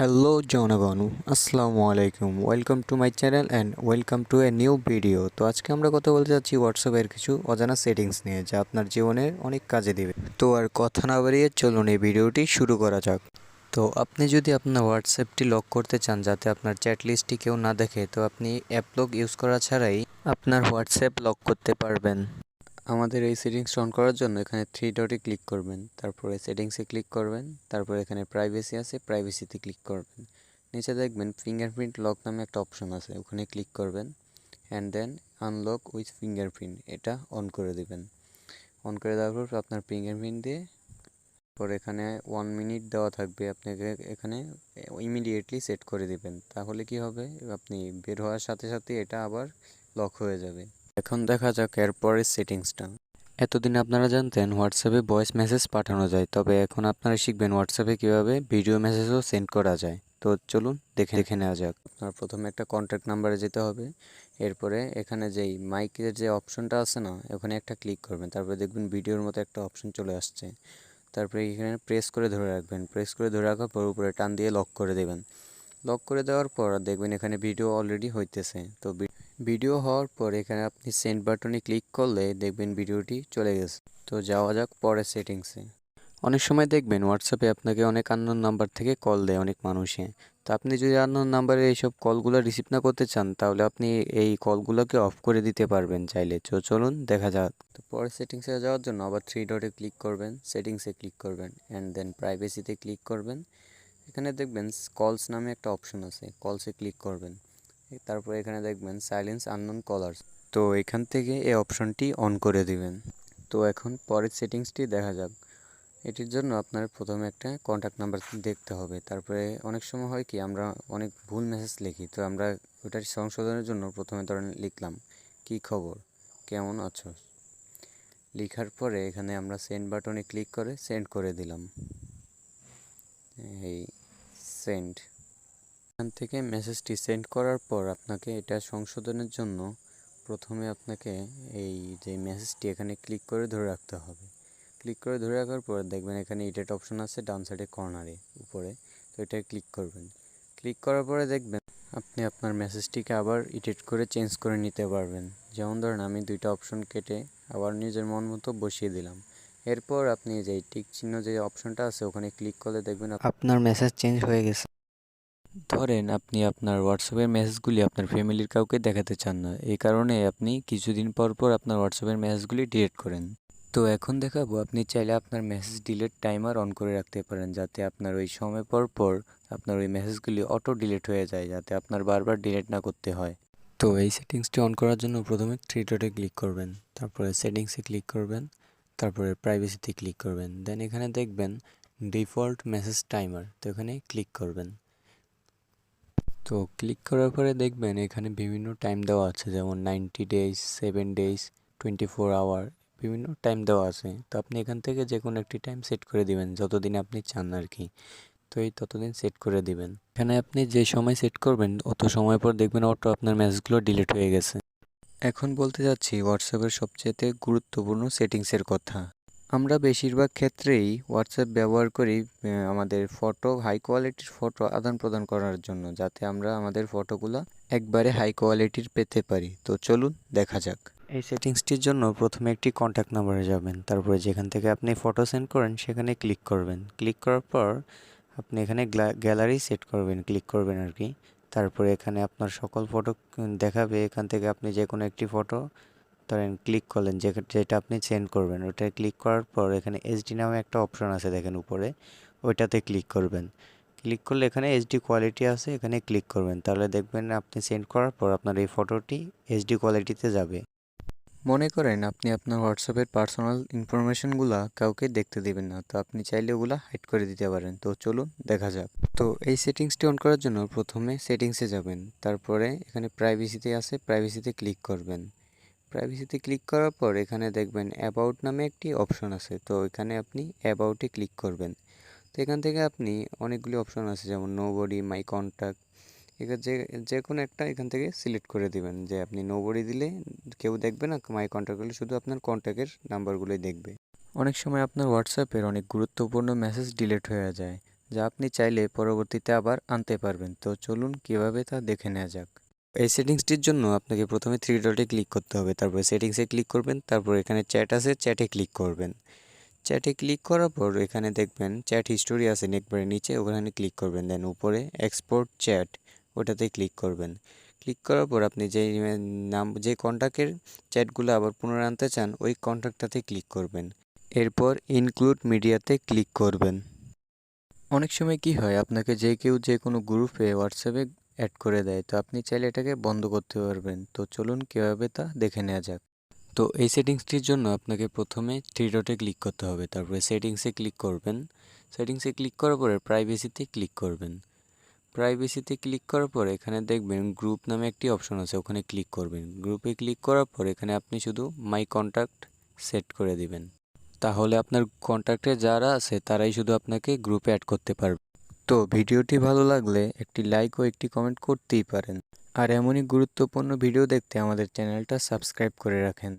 Hello জনগণ, আসসালামু আলাইকুম। Welcome to my channel and welcome to a new video. তো আজকে আমরা কথা বলতে যাচ্ছি হোয়াটসঅ্যাপের কিছু অজানা সেটিংস নিয়ে, যা আপনার জীবনে অনেক কাজে দেবে। তো আর কথা না বাড়িয়ে চলুন এই ভিডিওটি শুরু করা যাক। তো আপনি যদি আপনার হোয়াটসঅ্যাপটি লক করতে চান যাতে আপনার চ্যাট লিস্টটি কেউ না দেখে, তো আপনি অ্যাপ লক ইউজ করা ছাড়াই আপনার হোয়াটসঅ্যাপ লক করতে পারবেন। আমাদের এই সেটিংস অন করার জন্য এখানে থ্রি ডটে ক্লিক করবেন, তারপরে সেটিংসে ক্লিক করবেন, তারপরে এখানে প্রাইভেসি আছে, প্রাইভেসিতে ক্লিক করবেন। নিচে দেখবেন ফিঙ্গারপ্রিন্ট লক নামে একটা অপশন আছে, ওখানে ক্লিক করবেন and then unlock with fingerprint এটা অন করে দিবেন। অন করে দেওয়ার পর আপনার ফিঙ্গারপ্রিন্ট দিয়ে পরে এখানে 1 মিনিট দেওয়া থাকবে, আপনাকে এখানে ইমিডিয়েটলি সেট করে দিবেন। তাহলে কি হবে, আপনি বের হওয়ার সাথে সাথে এটা আবার লক হয়ে যাবে। এখন দেখা যাক এরপরের সেটিংসটা। এতদিন আপনারা জানতেন হোয়াটসঅ্যাপে ভয়েস মেসেজ পাঠানো যায়, তবে এখন আপনারা শিখবেন হোয়াটসঅ্যাপে কীভাবে ভিডিও মেসেজও সেন্ড করা যায়। তো চলুন দেখে নেওয়া যাক। আপনার প্রথমে একটা কন্ট্যাক্ট নাম্বারে যেতে হবে, এরপরে এখানে যেই মাইকের যে অপশনটা আছে না, ওখানে একটা ক্লিক করবেন, তারপরে দেখবেন ভিডিওর মতো একটা অপশন চলে আসছে। তারপরে এখানে প্রেস করে ধরে রাখবেন, প্রেস করে ধরে রাখার পর উপরে টান দিয়ে লক করে দেবেন। লক করে দেওয়ার পর দেখবেন এখানে ভিডিও অলরেডি হইতেছে। তো ভিডিও হওয়ার পর এখানে আপনি সেন্ড বাটনে ক্লিক করলে দেখবেন ভিডিওটি চলে গেছে। তো যাওয়া যাক পরের সেটিংসে। অনেক সময় দেখবেন হোয়াটসঅ্যাপে আপনাকে অনেক আননোন নাম্বার থেকে কল দেয় অনেক মানুষে। তো আপনি যদি আননোন নাম্বারে এইসব কলগুলো রিসিভ না করতে চান, তাহলে আপনি এই কলগুলোকে অফ করে দিতে পারবেন চাইলে। তো চলুন দেখা যাক। তো পরের সেটিংসে যাওয়ার জন্য আবার থ্রি ডটে ক্লিক করবেন, সেটিংসে ক্লিক করবেন অ্যান্ড দেন প্রাইভেসিতে ক্লিক করবেন। এখানে দেখবেন কলস নামে একটা অপশন আছে, কলসে ক্লিক করবেন। তারপরে এখানে দেখবেন সাইলেন্স আননোন কলার্স, তো এখান থেকে এই অপশনটি অন করে দিবেন। তো এখন পরের সেটিংসটি দেখা যাক। এটির জন্য আপনার প্রথমে একটা কন্ট্যাক্ট নাম্বার দেখতে হবে। তারপরে অনেক সময় হয় কি, আমরা অনেক ভুল মেসেজ লিখি, তো আমরা ওটার সংশোধনের জন্য প্রথমে ধরেন লিখলাম কি খবর, কেমন আছো, লেখার পরে এখানে আমরা সেন্ড বাটনে ক্লিক করে সেন্ড করে দিলাম। এই সেন্ড, এখান থেকে মেসেজটি সেন্ড করার পর আপনাকে এটা সংশোধনের জন্য প্রথমে আপনাকে এই যে মেসেজটি এখানে ক্লিক করে ধরে রাখতে হবে। ক্লিক করে ধরে রাখার পর দেখবেন এখানে এডিট অপশন আছে ডান সাইডে কর্নারে উপরে, তো এটায় ক্লিক করবেন। ক্লিক করার পরে দেখবেন আপনি আপনার মেসেজটিকে আবার এডিট করে চেঞ্জ করে নিতে পারবেন। যেমন ধরেন আমি দুইটা অপশন কেটে আবার নিজের মন মতো বসিয়ে দিলাম। এরপর আপনি যে টিক চিহ্ন যে অপশনটা আছে ওখানে ক্লিক করলে দেখবেন আপনার মেসেজ চেঞ্জ হয়ে গেছে। ধরেন আপনি আপনার হোয়াটসঅ্যাপের মেসেজগুলি আপনার ফ্যামিলির কাউকে দেখাতে চান না, এই কারণে আপনি কিছুদিন পর পর আপনার হোয়াটসঅ্যাপের মেসেজগুলি ডিলিট করেন। তো এখন দেখাবো আপনি চাইলে আপনার মেসেজ ডিলিট টাইমার অন করে রাখতে পারেন, যাতে আপনার ওই সময় পর পর আপনার ওই মেসেজগুলি অটো ডিলিট হয়ে যায়, যাতে আপনার বারবার ডিলিট না করতে হয়। তো এই সেটিংসটি অন করার জন্য প্রথমে থ্রি ডটে ক্লিক করবেন, তারপরে সেটিংসে ক্লিক করবেন, তারপরে প্রাইভেসিতে ক্লিক করবেন, দেন এখানে দেখবেন ডিফল্ট মেসেজ টাইমার, তো এখানে ক্লিক করবেন। তো ক্লিক করার পরে দেখবেন এখানে বিভিন্ন টাইম দেওয়া আছে, যেমন 90 ডেজ, 7 ডেজ, 24 আওয়ার, বিভিন্ন টাইম দেওয়া আছে। তো আপনি এখান থেকে যে কোনো একটি টাইম সেট করে দিবেন, যতদিন আপনি চান আর কি। তো এই ততদিন সেট করে দিবেন। এখানে আপনি যে সময় সেট করবেন অত সময় পর দেখবেন অটো আপনার মেসেজগুলো ডিলিট হয়ে গেছে। এখন বলতে যাচ্ছি হোয়াটসঅ্যাপের সবচেয়ে গুরুত্বপূর্ণ সেটিংসের কথা। আমরা বেশিরভাগ ক্ষেত্রেই হোয়াটসঅ্যাপ ব্যবহার করি আমাদের ফটো, হাই কোয়ালিটির ফটো আদান প্রদান করার জন্য, যাতে আমরা আমাদের ফটোগুলো একবারে হাই কোয়ালিটির পেতে পারি। তো চলুন দেখা যাক। এই সেটিংসটির জন্য প্রথমে একটি কন্ট্যাক্ট নাম্বারে যাবেন, তারপরে যেখান থেকে আপনি ফটো সেন্ড করেন সেখানে ক্লিক করবেন। ক্লিক করার পর আপনি এখানে গ্যালারি সেট করবেন, ক্লিক করবেন আর কি। তারপরে এখানে আপনার সকল ফটো দেখাবে, এখান থেকে আপনি যে কোনো একটি ফটো ধরেন ক্লিক করলেন, যেটা আপনি সেন্ড করবেন, ওটা ক্লিক করার পর এখানে এইচডি নামে একটা অপশন আছে দেখেন উপরে, ওইটাতে ক্লিক করবেন। ক্লিক করলে এখানে এইচডি কোয়ালিটি আছে, এখানে ক্লিক করবেন, তাহলে দেখবেন আপনি সেন্ড করার পর আপনার এই ফটোটি এইচডি কোয়ালিটিতে যাবে। মনে করেন আপনি আপনার হোয়াটসঅ্যাপের পার্সোনাল ইনফরমেশনগুলো কাউকে দেখতে দিবেন না, তো আপনি চাইলে ওগুলো হাইড করে দিতে পারেন। তো চলুন দেখা যাক। তো এই সেটিংসটি অন করার জন্য প্রথমে সেটিংসে যাবেন, তারপরে এখানে প্রাইভেসিতে আছে, প্রাইভেসিতে ক্লিক করবেন। প্রাইভেসিতে ক্লিক করার পর এখানে দেখবেন অ্যাবাউট নামে একটি অপশন আছে, তো এখানে আপনি অ্যাবাউটে ক্লিক করবেন। তো এখান থেকে আপনি অনেকগুলি অপশন আছে, যেমন নোবডি, মাই কন্ট্যাক্ট, এখানে যে কোনো একটা এখান থেকে সিলেক্ট করে দিবেন, যে আপনি নোবডি দিলে কেউ দেখবে না, মাই কন্ট্যাক্ট হলে শুধু আপনার কন্ট্যাক্টের নাম্বারগুলোই দেখবে। অনেক সময় আপনার হোয়াটসঅ্যাপের অনেক গুরুত্বপূর্ণ মেসেজ ডিলিট হয়ে যায়, যা আপনি চাইলে পরবর্তীতে আবার আনতে পারবেন। তো চলুন কিভাবে তা দেখে নেওয়া যাক। এই সেটিংসটির জন্য আপনাকে প্রথমে থ্রি ডটে ক্লিক করতে হবে, তারপরে সেটিংসে ক্লিক করবেন, তারপর এখানে চ্যাট আছে, চ্যাটে ক্লিক করবেন। চ্যাটে ক্লিক করার পর এখানে দেখবেন চ্যাট হিস্টোরি আছে একবারে নিচে, ওখানে ক্লিক করবেন। দেন উপরে এক্সপোর্ট চ্যাট ওটাতে ক্লিক করবেন। ক্লিক করার পর আপনি যে কন্ট্যাক্টের চ্যাটগুলো আবার পুনরায় আনতে চান ওই কন্ট্যাক্টটাতে ক্লিক করবেন। এরপর ইনক্লুড মিডিয়াতে ক্লিক করবেন। অনেক সময় কি হয়, আপনাকে যে কেউ যে কোনো গ্রুপে হোয়াটসঅ্যাপে অ্যাড করে দেয়, তো আপনি চাইলে এটাকে বন্ধ করতে পারবেন। তো চলুন কীভাবে তা দেখে নেওয়া যাক। তো এই সেটিংসটির জন্য আপনাকে প্রথমে থ্রি ডটে ক্লিক করতে হবে, তারপরে সেটিংসে ক্লিক করবেন। সেটিংসে ক্লিক করার পরে প্রাইভেসিতে ক্লিক করবেন। প্রাইভেসিতে ক্লিক করার পর এখানে দেখবেন গ্রুপ নামে একটি অপশন আছে, ওখানে ক্লিক করবেন। গ্রুপে ক্লিক করার পর এখানে আপনি শুধু মাই কন্ট্যাক্ট সেট করে দিবেন। তাহলে আপনার কন্ট্যাক্টে যারা আছে তারাই শুধু আপনাকে গ্রুপে অ্যাড করতে পারবে। তো ভিডিওটি ভালো লাগলে একটি লাইক ও একটি কমেন্ট করতেই পারেন। আর এমনই গুরুত্বপূর্ণ ভিডিও দেখতে আমাদের চ্যানেলটা সাবস্ক্রাইব করে রাখেন।